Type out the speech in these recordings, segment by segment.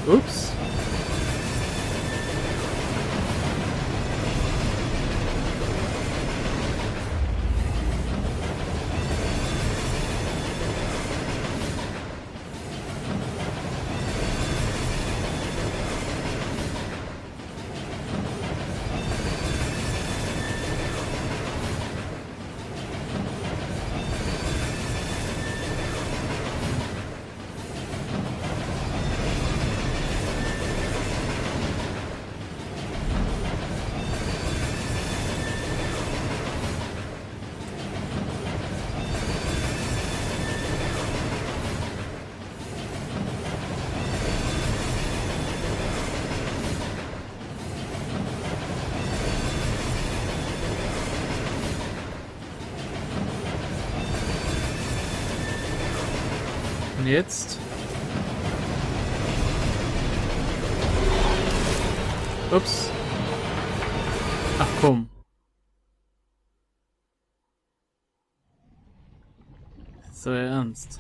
Ups. Und jetzt? Ups. Ach komm. So ernst.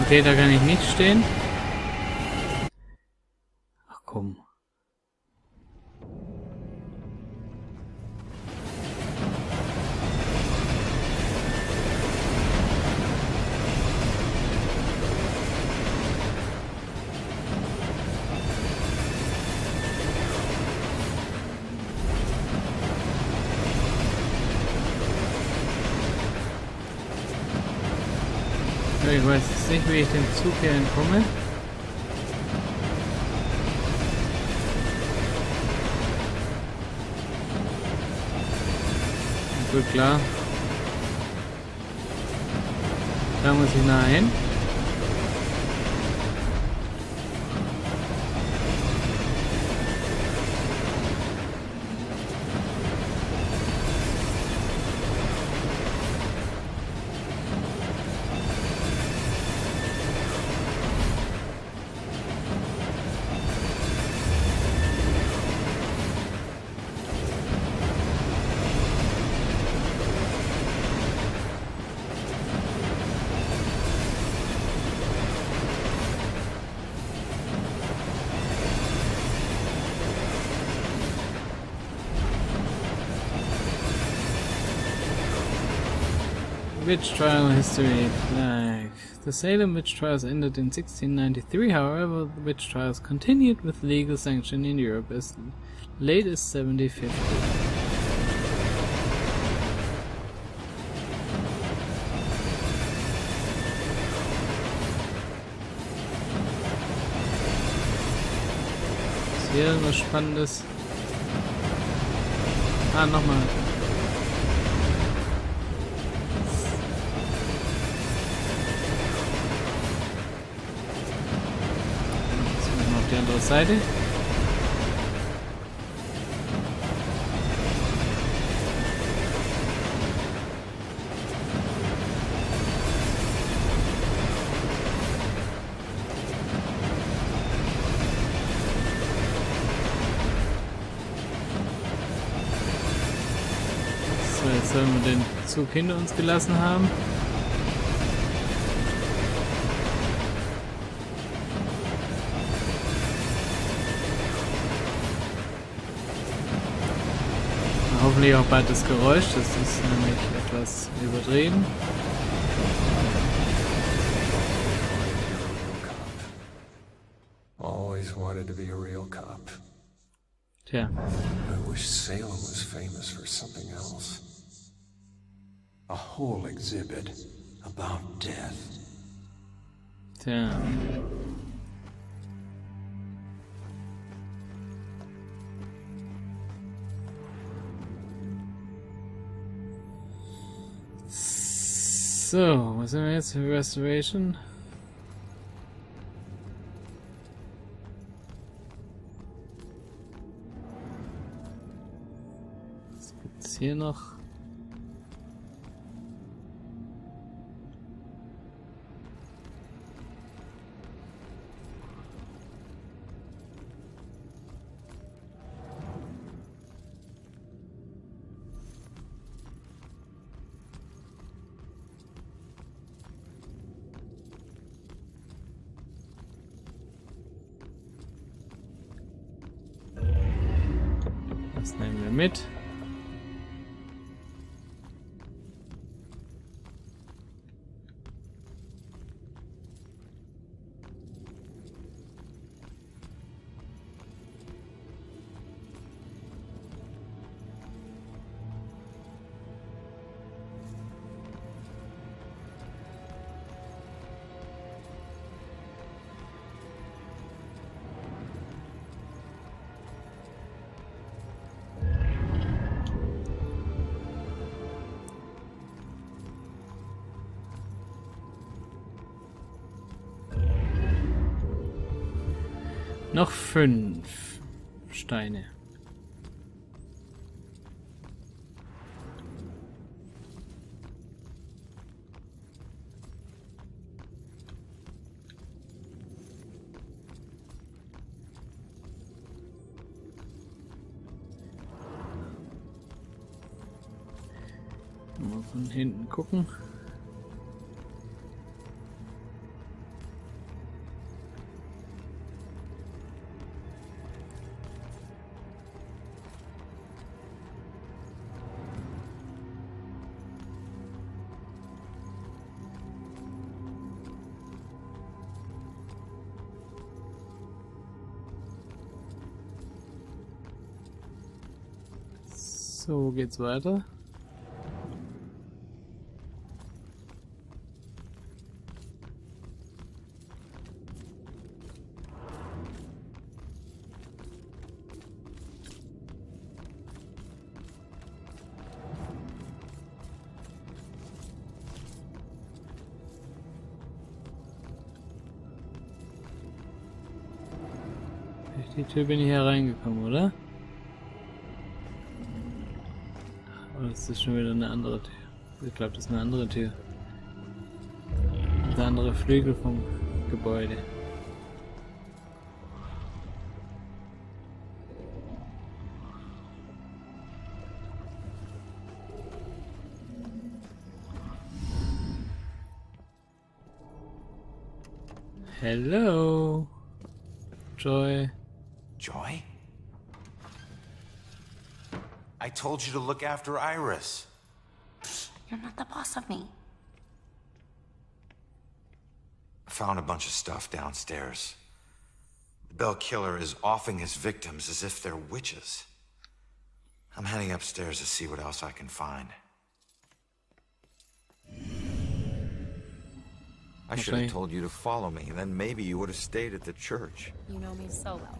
Okay, da kann ich nicht stehen. Ach komm. Ich weiß jetzt nicht, wie ich dem Zug hier entkomme. Gut, klar. Da muss ich nachher hin. Witch trial history. Like, the Salem witch trials ended in 1693, however, the witch trials continued with legal sanction in Europe as late as 1750. Ist hier was Spannendes? Ah, nochmal. Die andere Seite. So, jetzt sollen wir den Zug hinter uns gelassen haben. Hoffentlich auch bald das Geräusch, das ist nämlich etwas übertrieben. Always wanted to be a real cop. Tja. I wish Salem was famous for something else. A whole exhibit about death. Tja. So, was sind wir jetzt für Restoration? ist hier noch? Das nehmen wir mit. Noch 5 Steine. Mal von hinten gucken. So, wo geht's weiter? Durch die Tür bin ich hier reingekommen, oder? Oder ist das schon wieder eine andere Tür? Ich glaube, das ist eine andere Tür. Der andere Flügel vom Gebäude. Hello, Joy. Joy? I told you to look after Iris. You're not the boss of me. I found a bunch of stuff downstairs. The Bell Killer is offing his victims as if they're witches. I'm heading upstairs to see what else I can find. I should have told you to follow me, then maybe you would have stayed at the church. You know me so well.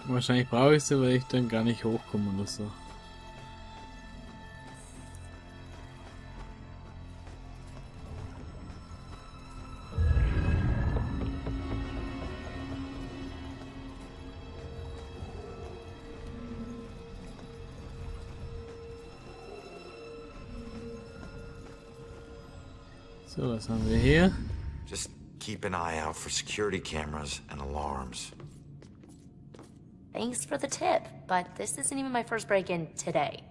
Wahrscheinlich brauche ich sie, weil ich dann gar nicht hochkomme oder so. So, was haben wir hier? Just keep an eye out for security cameras and alarms. Thanks for the tip, but this isn't even my first break-in today.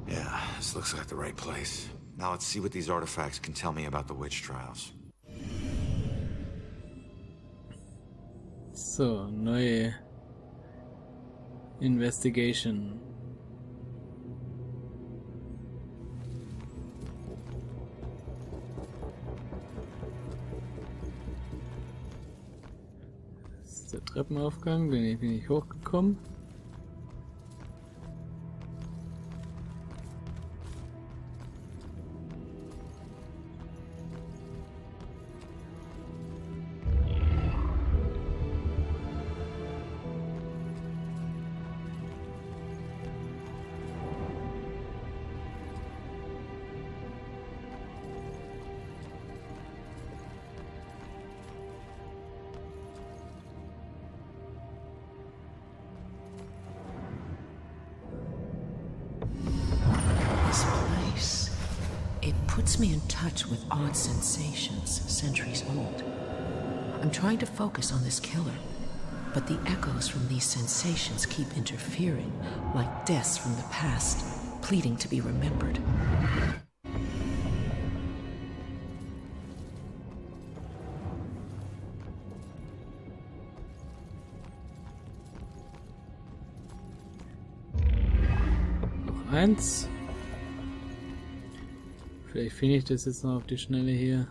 Yeah, this looks like the right place. Now let's see what these artifacts can tell me about the witch trials. So, neue Investigation. Das ist der Treppenaufgang, bin ich hochgekommen. puts me in touch with odd sensations centuries old. I'm trying to focus on this killer, but the echoes from these sensations keep interfering, like deaths from the past, pleading to be remembered. Noch eins. Vielleicht finde ich das jetzt noch auf die Schnelle hier.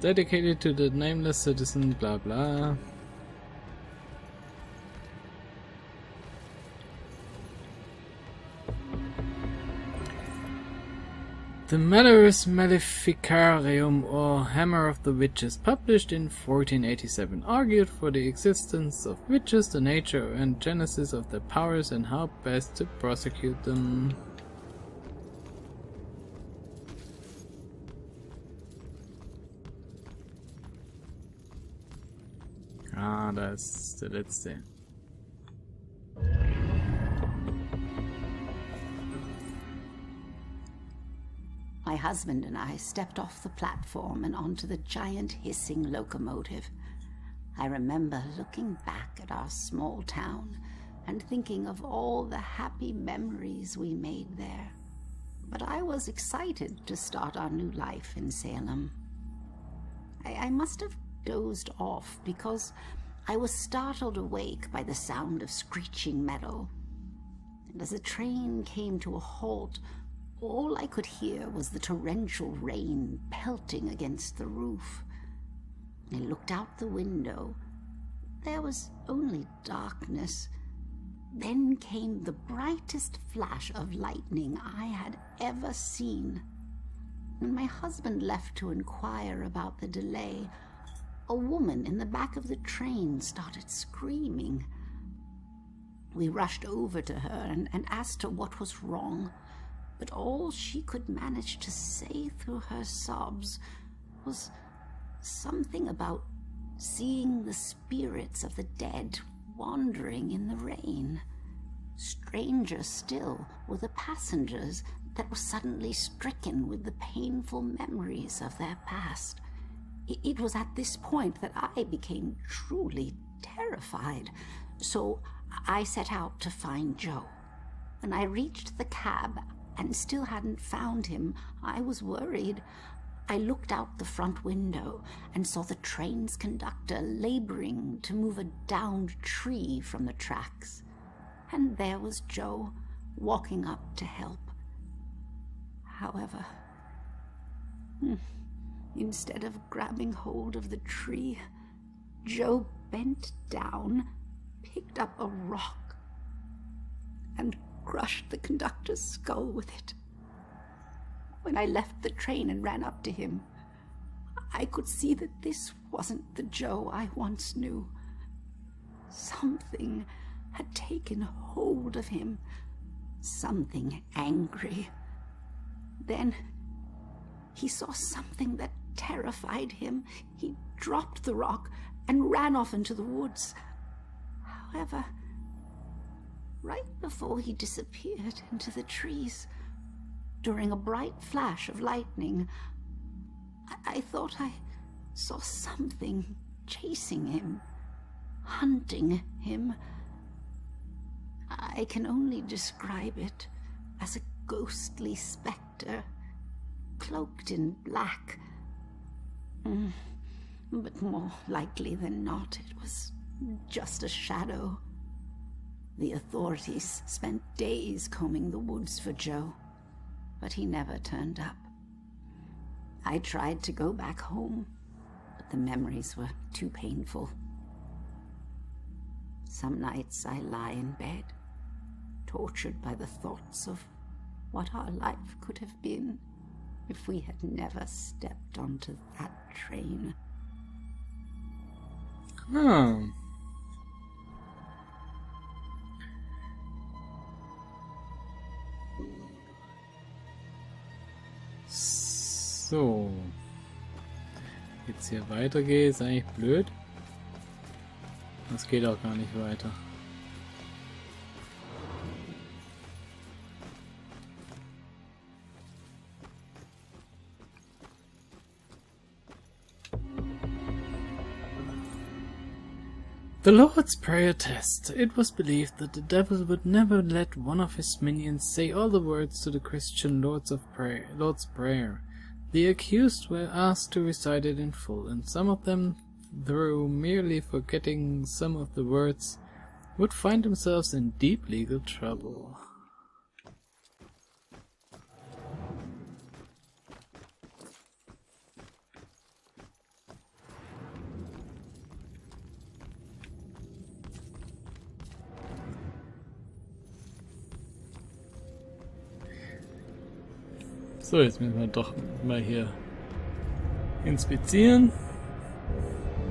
Dedicated to the nameless citizen, bla bla. The Malleus Maleficarium, or Hammer of the Witches, published in 1487, argued for the existence of witches, the nature and genesis of their powers, and how best to prosecute them. Ah, da ist der letzte. My husband and I stepped off the platform and onto the giant hissing locomotive. I remember looking back at our small town and thinking of all the happy memories we made there. But I was excited to start our new life in Salem. I must have dozed off because I was startled awake by the sound of screeching metal. And as the train came to a halt, all I could hear was the torrential rain pelting against the roof. I looked out the window. There was only darkness. Then came the brightest flash of lightning I had ever seen. When my husband left to inquire about the delay, a woman in the back of the train started screaming. We rushed over to her and asked her what was wrong, but all she could manage to say through her sobs was something about seeing the spirits of the dead wandering in the rain. Stranger still were the passengers that were suddenly stricken with the painful memories of their past. It was at this point that I became truly terrified, so I set out to find Joe. When I reached the cab and still hadn't found him, I was worried. I looked out the front window and saw the train's conductor laboring to move a downed tree from the tracks. And there was Joe, walking up to help. However, instead of grabbing hold of the tree, Joe bent down, picked up a rock, and crushed the conductor's skull with it. When I left the train and ran up to him, I could see that this wasn't the Joe I once knew. Something had taken hold of him, something angry. Then he saw something that terrified him. He dropped the rock and ran off into the woods. However, right before he disappeared into the trees, during a bright flash of lightning, I thought I saw something chasing him, hunting him. I can only describe it as a ghostly specter, cloaked in black. But more likely than not, it was just a shadow. The authorities spent days combing the woods for Joe, but he never turned up. I tried to go back home, but the memories were too painful. Some nights I lie in bed, tortured by the thoughts of what our life could have been if we had never stepped onto that train. Ah. So. Jetzt hier weitergeht, ist eigentlich blöd. Das geht auch gar nicht weiter. The Lord's Prayer test. It was believed that the devil would never let one of his minions say all the words to the Christian Lord's Prayer. The accused were asked to recite it in full, and some of them, through merely forgetting some of the words, would find themselves in deep legal trouble. So, jetzt müssen wir doch mal hier inspizieren.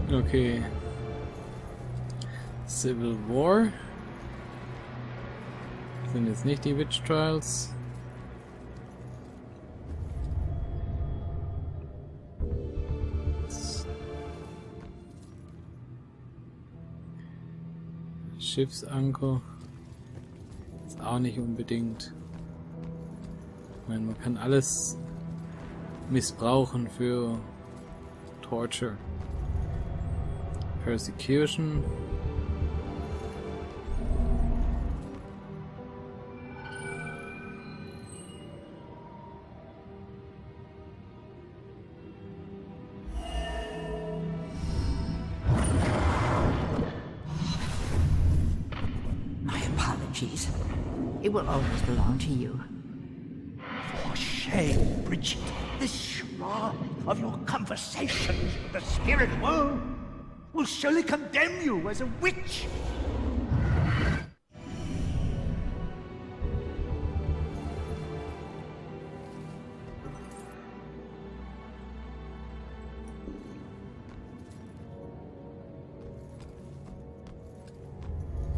Okay. Civil War. Das sind jetzt nicht die Witch Trials. Schiffsanker. Ist auch nicht unbedingt. Ich meine, man kann alles missbrauchen für Torture. Persecution. My apologies. It will always belong to you. For shame, Bridget. This charade of your conversations with the spirit world will surely condemn you as a witch.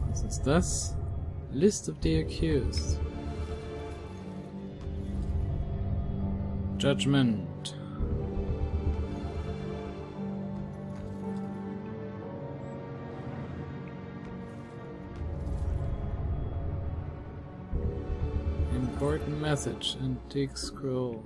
Was ist das? List of the accused. Judgment. Important message. Antique scroll.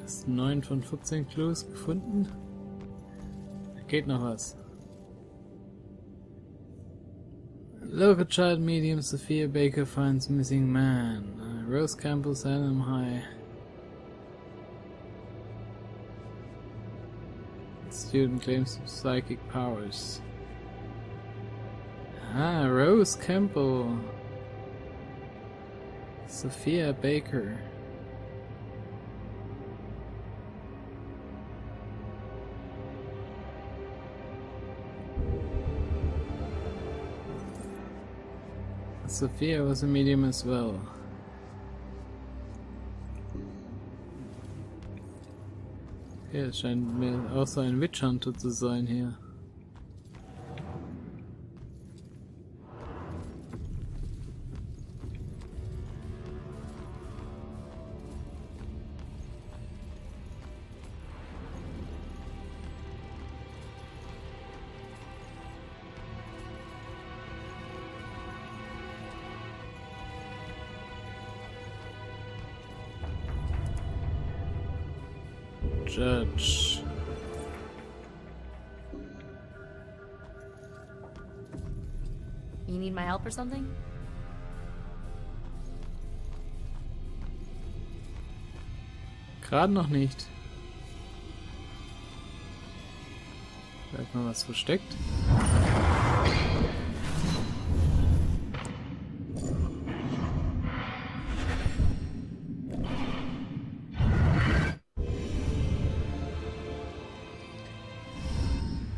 Hast 9 von 14 Clues gefunden? Da geht noch was. Local child medium Sophia Baker finds missing man. Rose Campbell, Salem High. Student claims psychic powers. Ah, Rose Campbell. Sophia Baker. Sophia was a medium as well. Okay, es scheint mir auch so ein Witch Hunter zu sein hier. Judge. You need my help or something? Gerade noch nicht. Vielleicht mal was versteckt.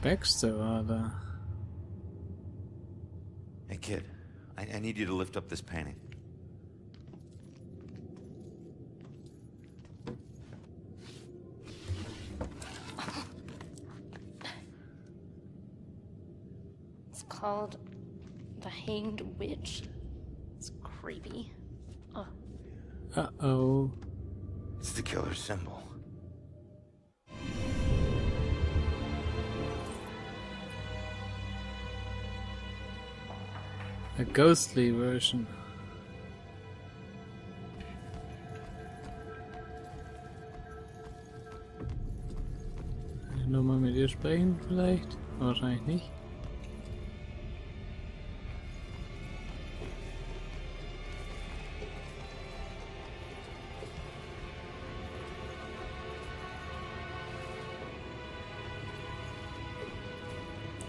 Baxter war da. Hey kid, I need you to lift up this painting. It's called The Hanged Witch. It's creepy. Oh. Uh-oh. It's the killer's symbol. A ghostly version. Nochmal mit ihr sprechen vielleicht? Wahrscheinlich nicht.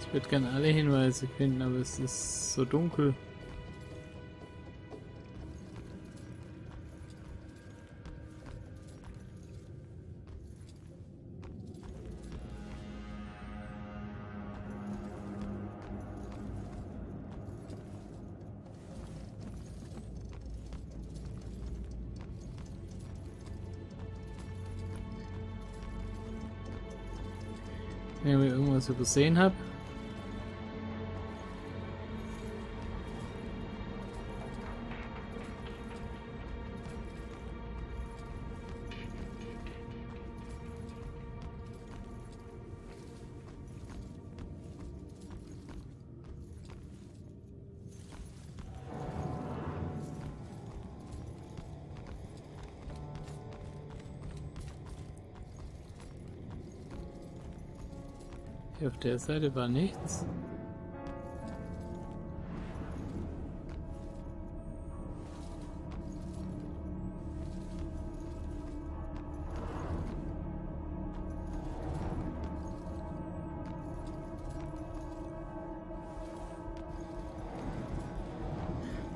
Ich würde gerne alle Hinweise finden, aber es ist so dunkel. Wenn ich irgendwas übersehen habe. Hier auf der Seite war nichts.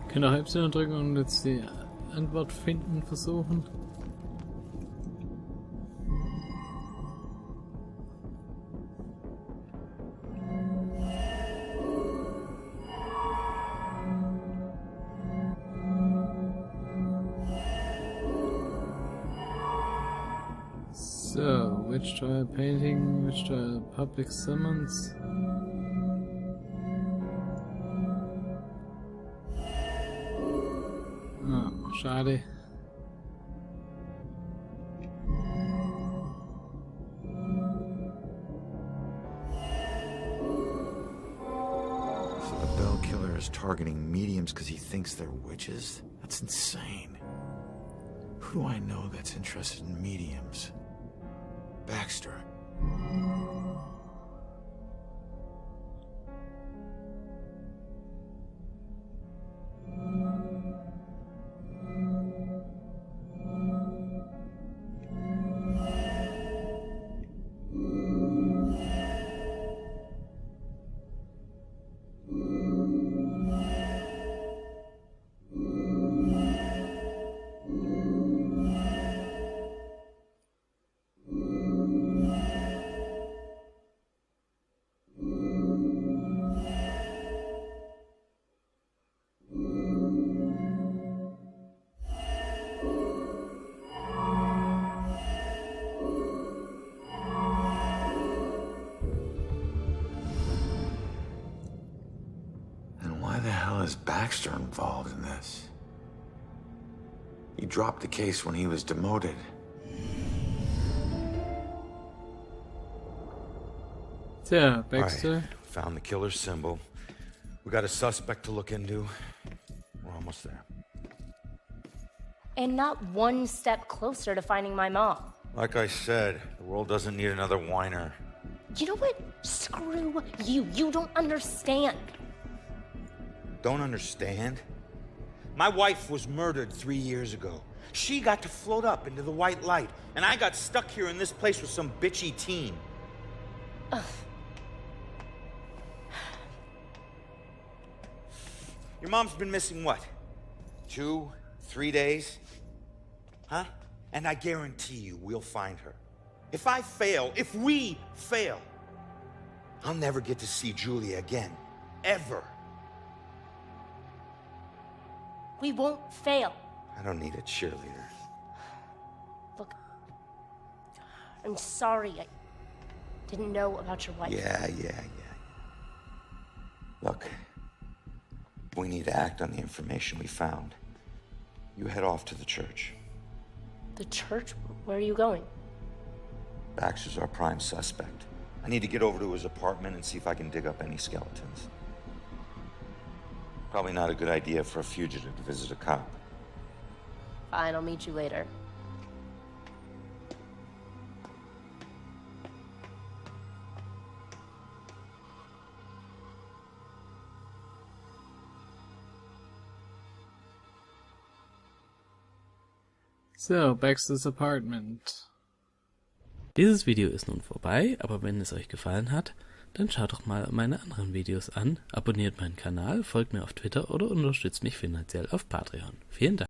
Ich kann auch Y drücken und jetzt die Antwort finden versuchen. So, witch trial painting, witch trial public summons. Oh, schade. So the bell killer is targeting mediums because he thinks they're witches? That's insane. Who do I know that's interested in mediums? Baxter. Why the hell is Baxter involved in this? He dropped the case when he was demoted. Tja, Baxter. Right. Found the killer's symbol. We got a suspect to look into. We're almost there. And not one step closer to finding my mom. Like I said, the world doesn't need another whiner. You know what? Screw you. You don't understand. Don't understand? My wife was murdered 3 years ago. She got to float up into the white light, and I got stuck here in this place with some bitchy teen. Ugh. Your mom's been missing what? 2, 3 days? Huh? And I guarantee you we'll find her. If I fail, if we fail, I'll never get to see Julia again. Ever. We won't fail. I don't need a cheerleader. Look, I'm sorry. I didn't know about your wife. Yeah. Look, we need to act on the information we found. You head off to the church. The church? Where are you going? Baxter's our prime suspect. I need to get over to his apartment and see if I can dig up any skeletons. Probably not a good idea for a fugitive to visit a cop. Fine, I'll meet you later. So, Baxter's Apartment. Dieses Video ist nun vorbei, aber wenn es euch gefallen hat, dann schaut doch mal meine anderen Videos an, abonniert meinen Kanal, folgt mir auf Twitter oder unterstützt mich finanziell auf Patreon. Vielen Dank.